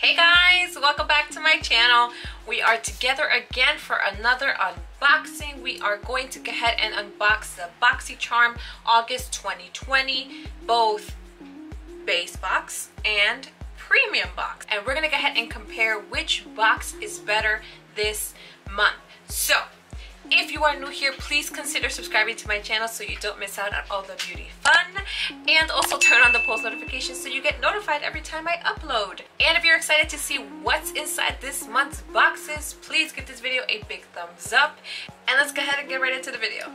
Hey guys, welcome back to my channel. We are together again for another unboxing. We are going to go ahead and unbox the BoxyCharm August 2020, both base box and premium box. And we're gonna go ahead and compare which box is better this month. So, if you are new here, please consider subscribing to my channel so you don't miss out on all the beauty fun. And also turn on the post notifications so you get notified every time I upload. And if you're excited to see what's inside this month's boxes, please give this video a big thumbs up. And let's go ahead and get right into the video.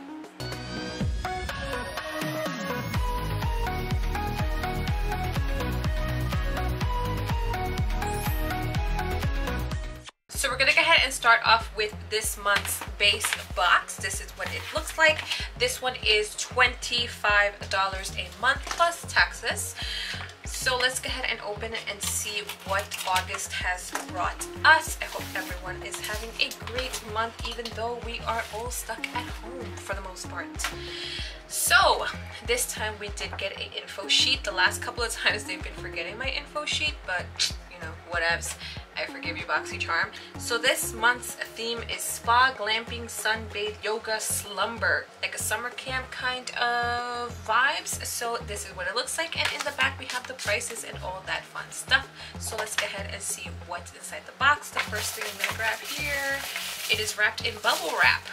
So we're gonna go ahead and start off with this month's base box. This is what it looks like. This one is $25 a month plus taxes. So let's go ahead and open it and see what August has brought us. I hope everyone is having a great month, even though we are all stuck at home for the most part. So this time we did get an info sheet. The last couple of times they've been forgetting my info sheet, but you know, whatevs. I forgive you, BoxyCharm. So this month's theme is spa, glamping, sunbathe, yoga, slumber, like a summer camp kind of vibes. So this is what it looks like, and in the back we have the prices and all that fun stuff. So let's go ahead and see what's inside the box. The first thing I'm gonna grab here, it is wrapped in bubble wrap.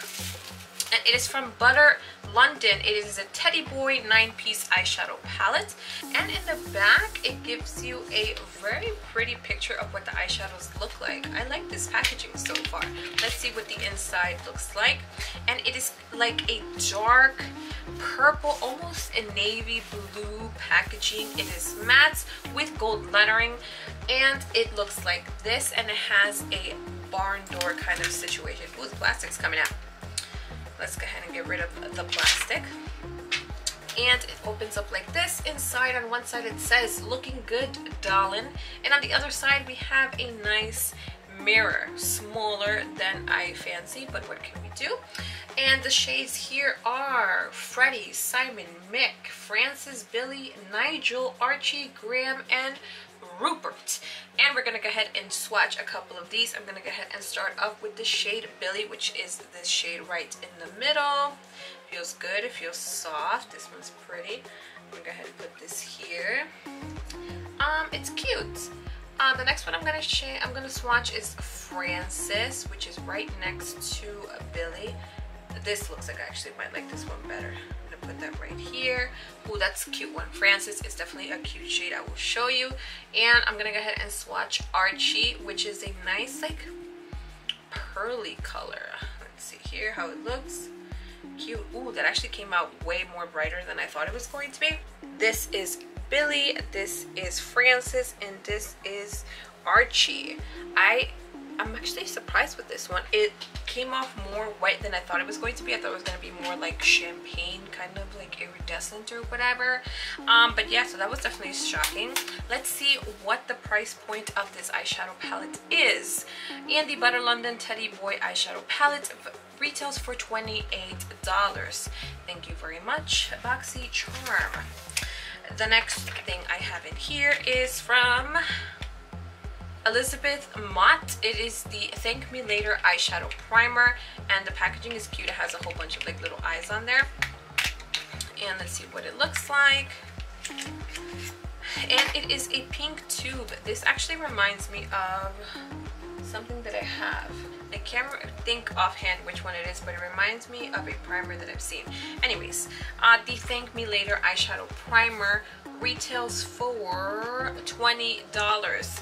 And it is from Butter London. It is a Teddy Boy 9-piece eyeshadow palette. And in the back, it gives you a very pretty picture of what the eyeshadows look like. I like this packaging so far. Let's see what the inside looks like. And it is like a dark purple, almost a navy blue packaging. It is matte with gold lettering. And it looks like this. And it has a barn door kind of situation. Ooh, the plastic's coming out. Let's go ahead and get rid of the plastic. And it opens up like this. Inside, on one side it says, "Looking good, darling." And on the other side we have a nice mirror. Smaller than I fancy, but what can we do? And the shades here are Freddie, Simon, Mick, Francis, Billy, Nigel, Archie, Graham, and Rupert. And we're gonna go ahead and swatch a couple of these. I'm gonna go ahead and start off with the shade Billy, which is this shade right in the middle. Feels good, it feels soft. This one's pretty. I'm gonna go ahead and put this here. It's cute. The next one I'm gonna swatch is Francis, which is right next to Billy. This looks like I actually might like this one better. I'm gonna put that right here. Ooh, that's a cute one. Francis is definitely a cute shade. I will show you. And I'm gonna go ahead and swatch Archie, which is a nice like pearly color. Let's see here how it looks. Cute. Ooh, that actually came out way more brighter than I thought it was going to be. This is Billy, this is Francis, and this is Archie. I'm actually surprised with this one. It came off more white than I thought it was going to be. I thought it was going to be more like champagne, kind of like iridescent or whatever. But yeah, so that was definitely shocking. Let's see what the price point of this eyeshadow palette is. And the Butter London Teddy Boy eyeshadow palette retails for $28. Thank you very much, BoxyCharm. The next thing I have in here is from Elizabeth Mott. It is the Thank Me Later eyeshadow primer, and the packaging is cute. It has a whole bunch of like little eyes on there. And let's see what it looks like. And it is a pink tube. This actually reminds me of something that I have. I can't think offhand which one it is, but it reminds me of a primer that I've seen. Anyways, the Thank Me Later eyeshadow primer retails for $20.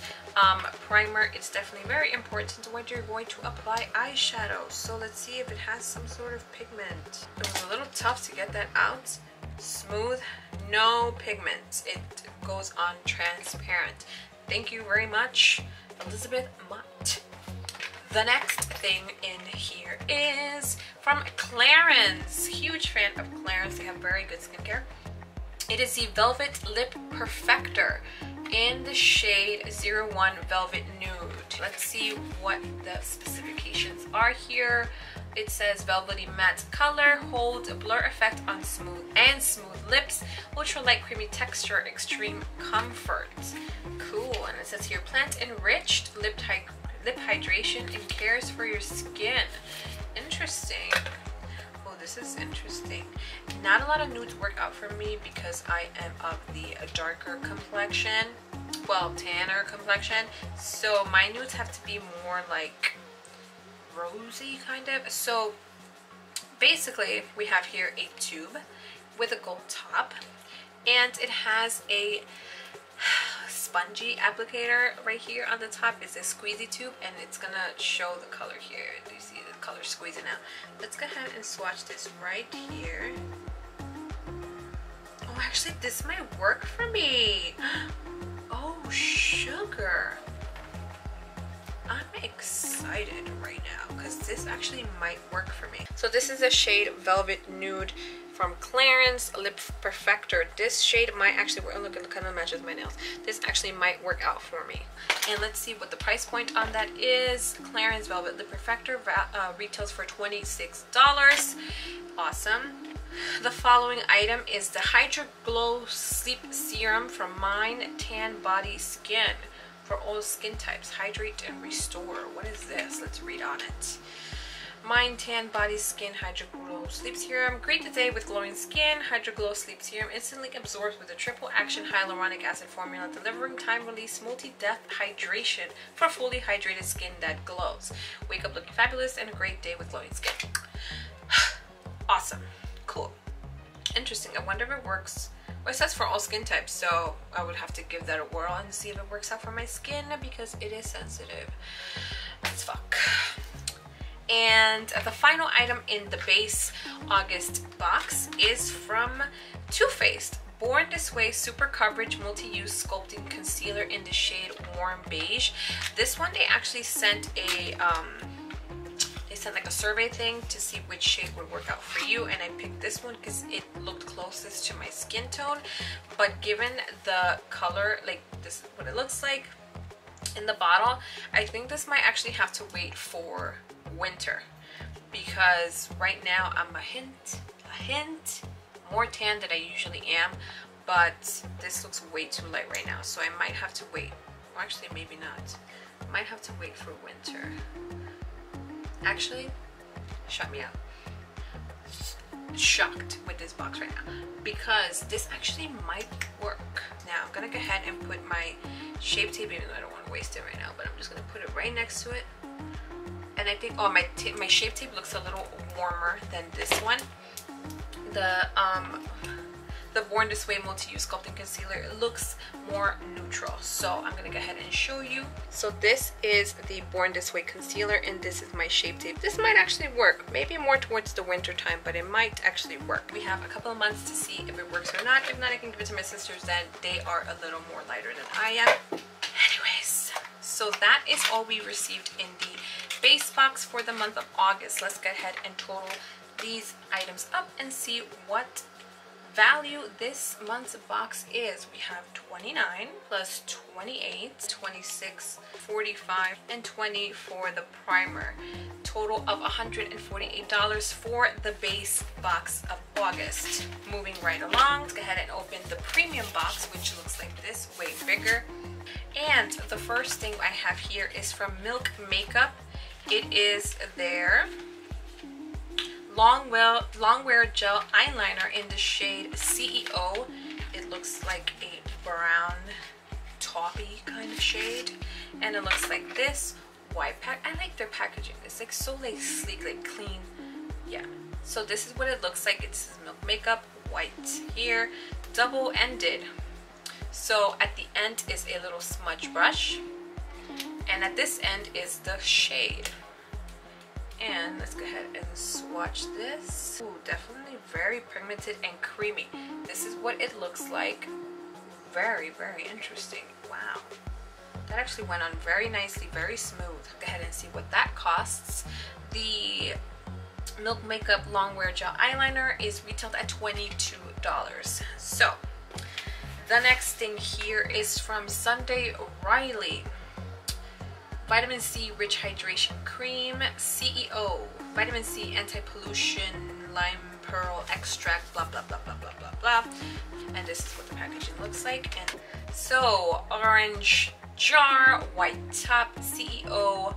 Primer, it's definitely very important when you're going to apply eyeshadow. So let's see if it has some sort of pigment. It was a little tough to get that out. Smooth, no pigment. It goes on transparent. Thank you very much, Elizabeth Mott. The next thing in here is from Clarins. Huge fan of Clarins. They have very good skincare. It is the Velvet Lip Perfector in the shade 01 Velvet Nude. Let's see what the specifications are here. It says velvety matte color, holds a blur effect on smooth lips, ultralight creamy texture, extreme comfort. Cool. And it says here plant enriched lip hydration and cares for your skin. Interesting. Oh, this is interesting. Not a lot of nudes work out for me because I am of the darker complexion, well, tanner complexion, so my nudes have to be more like rosy kind of. So basically we have here a tube with a gold top, and it has a spongy applicator right here on the top. It's a squeezy tube, and it's gonna show the color here. Do you see the color squeezing out? Let's go ahead and swatch this right here. Oh, actually this might work for me. Oh, sugar. I'm excited right now because this actually might work for me. So this is a shade Velvet Nude from Clarins Lip Perfector. This shade might actually work. Oh, look, it kind of matches my nails. This actually might work out for me. And let's see what the price point on that is. Clarins Velvet Lip Perfector retails for $26. Awesome. The following item is the Hydra Glow Sleep Serum from Mine Tan Body Skin. For all skin types, hydrate and restore. What is this? Let's read on it. Mine Tan Body Skin Hydra Glow Sleep Serum. Greet the day with glowing skin. Hydra Glow Sleep Serum instantly absorbs with a triple action hyaluronic acid formula, delivering time-release multi-depth hydration for fully hydrated skin that glows. Wake up looking fabulous and a great day with glowing skin. Awesome. Cool. Interesting. I wonder if it works. Well, it says for all skin types, so I would have to give that a whirl and see if it works out for my skin because it is sensitive as fuck. And the final item in the base August box is from Too Faced. Born This Way Super Coverage Multi-Use Sculpting Concealer in the shade Warm Beige. This one they actually sent a like a survey thing to see which shade would work out for you, and I picked this one because it looked closest to my skin tone. But given the color, like this is what it looks like in the bottle, I think this might actually have to wait for winter, because right now I'm a hint more tan than I usually am, but this looks way too light right now, so I might have to wait. Or actually maybe not. I might have to wait for winter. Actually, shut me up. Shocked with this box right now because this actually might work. Now I'm gonna go ahead and put my Shape Tape, even though I don't want to waste it right now, but I'm just gonna put it right next to it. And I think, oh, my Shape Tape looks a little warmer than this one. The Born This Way Multi-Use Sculpting Concealer, it looks more neutral. So I'm gonna go ahead and show you. So this is the Born This Way Concealer, and this is my Shape Tape. This might actually work, maybe more towards the winter time, but it might actually work. We have a couple of months to see if it works or not. If not, I can give it to my sisters, then they are a little more lighter than I am. Anyways, so that is all we received in the base box for the month of August. Let's go ahead and total these items up and see what value this month's box is. We have 29 plus 28, 26, 45, and 20 for the primer. Total of $148 for the base box of August. Moving right along, let's go ahead and open the premium box, which looks like this, way bigger. And the first thing I have here is from Milk Makeup. It is their Longwear Gel Eyeliner in the shade CEO. It looks like a brown taupey kind of shade, and it looks like this. White pack. I like their packaging. It's like so like sleek, like clean. Yeah. So this is what it looks like. It's Milk Makeup, white here, double-ended. So at the end is a little smudge brush, and at this end is the shade. And let's go ahead and swatch this. Ooh, definitely very pigmented and creamy. This is what it looks like. Very, very interesting. Wow. That actually went on very nicely, very smooth. Go ahead and see what that costs. The Milk Makeup Longwear Gel Eyeliner is retailed at $22. So, the next thing here is from Sunday Riley. Vitamin C Rich Hydration Cream, CEO, Vitamin C Anti-Pollution, Lime Pearl Extract, blah, blah, blah, blah, blah, blah, blah. And this is what the packaging looks like. And so, orange jar, white top, CEO,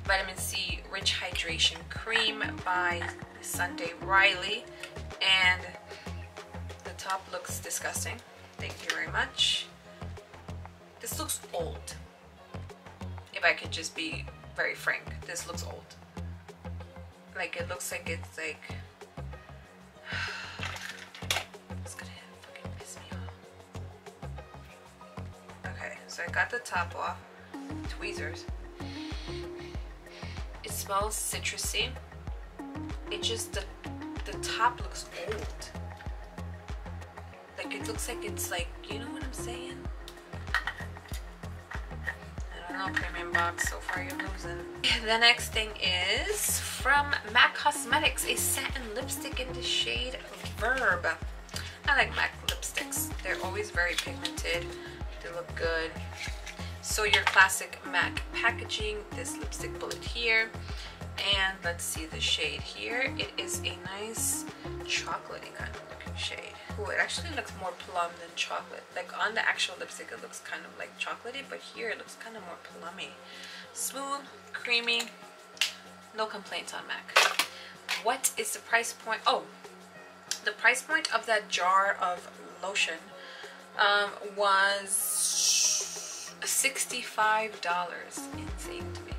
Vitamin C Rich Hydration Cream by Sunday Riley. And the top looks disgusting. Thank you very much. This looks old. If I could just be very frank, this looks old. Like, it looks like it's like... It's gonna fucking piss me off. Okay, so I got the top off. Tweezers. It smells citrusy. It just, the top looks old. Like, it looks like it's like, you know what I'm saying? No premium box, so far you're losing. The next thing is from MAC Cosmetics, a satin lipstick in the shade Verb. I like MAC lipsticks. They're always very pigmented. They look good. So your classic MAC packaging, this lipstick bullet here. And let's see the shade here. It is a nice chocolatey kind of looking shade. Ooh, it actually looks more plum than chocolate. Like on the actual lipstick it looks kind of like chocolatey, but here it looks kind of more plummy. Smooth, creamy, no complaints on MAC. What is the price point? Oh, the price point of that jar of lotion was $65. Insane to me.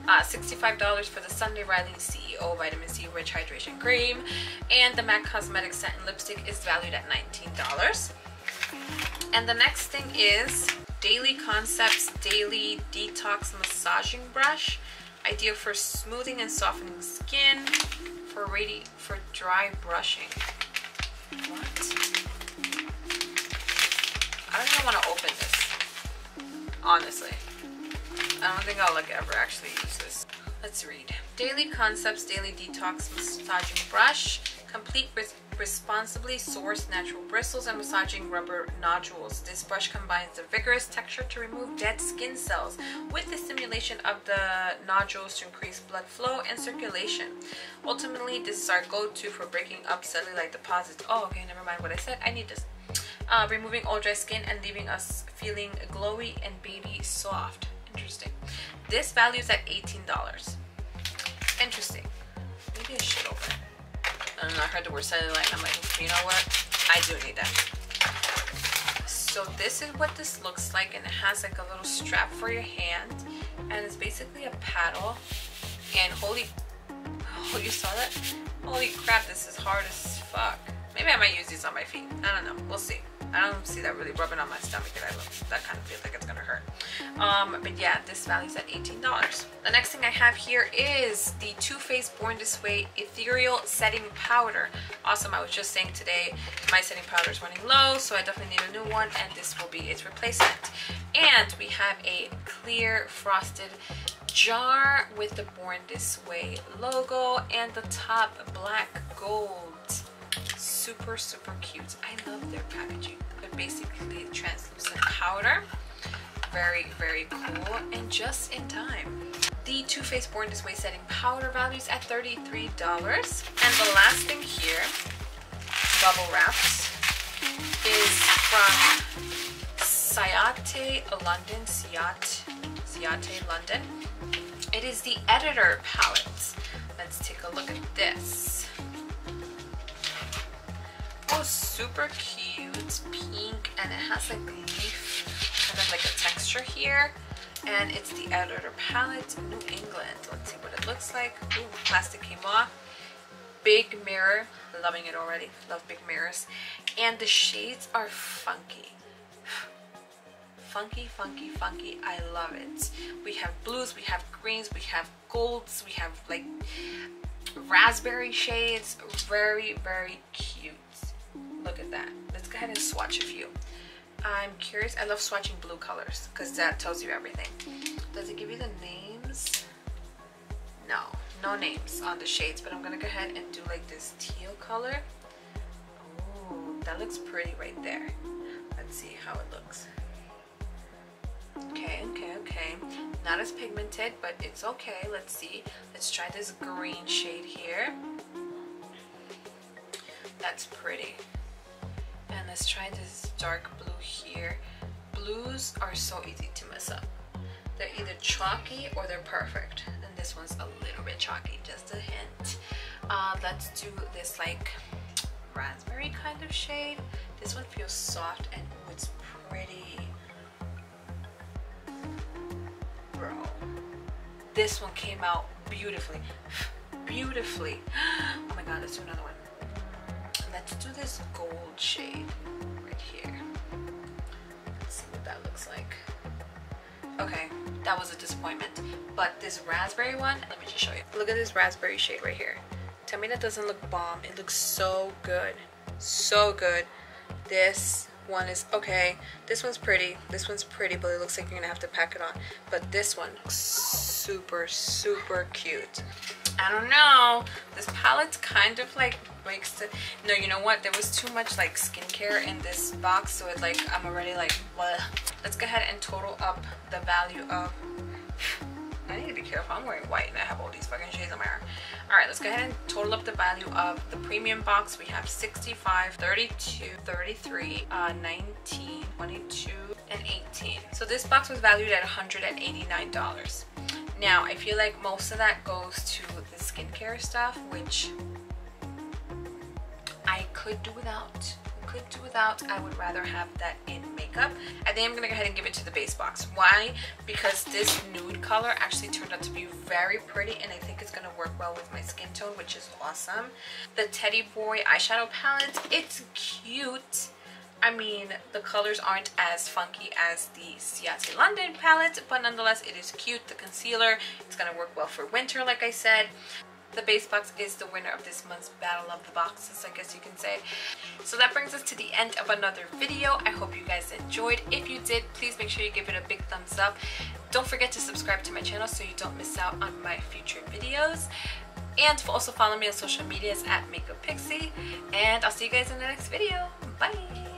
$65 for the Sunday Riley CEO Vitamin C Rich Hydration Cream, and the MAC Cosmetics Satin Lipstick is valued at $19. And the next thing is Daily Concepts Daily Detox Massaging Brush, ideal for smoothing and softening skin, for dry brushing. What? I don't even want to open this, honestly. I don't think I'll ever actually use this. Let's read. Daily Concepts Daily Detox Massaging Brush. Complete with responsibly sourced natural bristles and massaging rubber nodules. This brush combines the vigorous texture to remove dead skin cells with the stimulation of the nodules to increase blood flow and circulation. Ultimately, this is our go-to for breaking up cellulite deposits. Oh, okay, never mind what I said. I need this. Removing all dry skin and leaving us feeling glowy and baby soft. Interesting. This value is at $18. Interesting. Maybe I should open it. I don't know, I heard the word cellulite and I'm like, you know what? I do need that. So this is what this looks like, and it has like a little strap for your hand, and it's basically a paddle. And oh, you saw that? Holy crap, this is hard as fuck. Maybe I might use these on my feet. I don't know. We'll see. I don't see that really rubbing on my stomach, and that kind of feels like it's gonna hurt. But yeah, this value's at $18. The next thing I have here is the Too Faced Born This Way Ethereal Setting Powder. Awesome. I was just saying today my setting powder is running low, so I definitely need a new one, and this will be its replacement. And we have a clear frosted jar with the Born This Way logo and the top black gold. Super, super cute. I love their packaging. They're basically translucent powder. Very, very cool, and just in time. The Too Faced Born This Way setting powder values at $33. And the last thing here, bubble wraps, is from Ciate London. Ciate London. It is the Editor palette. Let's take a look at this. Oh, super cute. It's pink, and it has like leaf, kind of like a texture here. And it's the Editor palette, New England. Let's see what it looks like. Ooh, plastic came off. Big mirror. Loving it already. Love big mirrors. And the shades are funky. Funky, funky, funky. I love it. We have blues, we have greens, we have golds, we have like raspberry shades. Very, very cute. Look at that. Let's go ahead and swatch a few. I'm curious. I love swatching blue colors because that tells you everything. Does it give you the names? No, no names on the shades, but I'm gonna go ahead and do like this teal color. Oh, that looks pretty right there. Let's see how it looks. Okay, okay, okay. Not as pigmented, but it's okay. Let's see. Let's try this green shade here. That's pretty. And let's try this dark blue here. Blues are so easy to mess up. They're either chalky or they're perfect. And this one's a little bit chalky, just a hint. Let's do this like raspberry kind of shade. This one feels soft and ooh, it's pretty. Bro, this one came out beautifully. Beautifully. Oh my god, let's do another one. Let's do this gold shade right here. Let's see what that looks like. Okay, that was a disappointment. But this raspberry one, let me just show you. Look at this raspberry shade right here. Tell me that doesn't look bomb. It looks so good. So good. This one is okay. This one's pretty. This one's pretty, but it looks like you're gonna have to pack it on. But this one looks super, super cute. I don't know. This palette's kind of like breaks it. No, you know what? There was too much like skincare in this box, so it's like I'm already like, bleh. Let's go ahead and total up the value of. I need to be careful. I'm wearing white and I have all these fucking shades on my hair. Alright, let's go ahead and total up the value of the premium box. We have 65, 32, 33, 19, 22, and 18. So this box was valued at $189. Now, I feel like most of that goes to the skincare stuff, which I could do without. I would rather have that in makeup. I think I'm gonna go ahead and give it to the base box. Why? Because this nude color actually turned out to be very pretty, and I think it's gonna work well with my skin tone, which is awesome. The Teddy Boy eyeshadow palette, it's cute. I mean, the colors aren't as funky as the Ciate London palette, but nonetheless, it is cute. The concealer, it's gonna work well for winter, like I said. The base box is the winner of this month's Battle of the Boxes, I guess you can say. So that brings us to the end of another video. I hope you guys enjoyed. If you did, please make sure you give it a big thumbs up. Don't forget to subscribe to my channel so you don't miss out on my future videos. And also follow me on social medias at MakeupPixie. And I'll see you guys in the next video. Bye!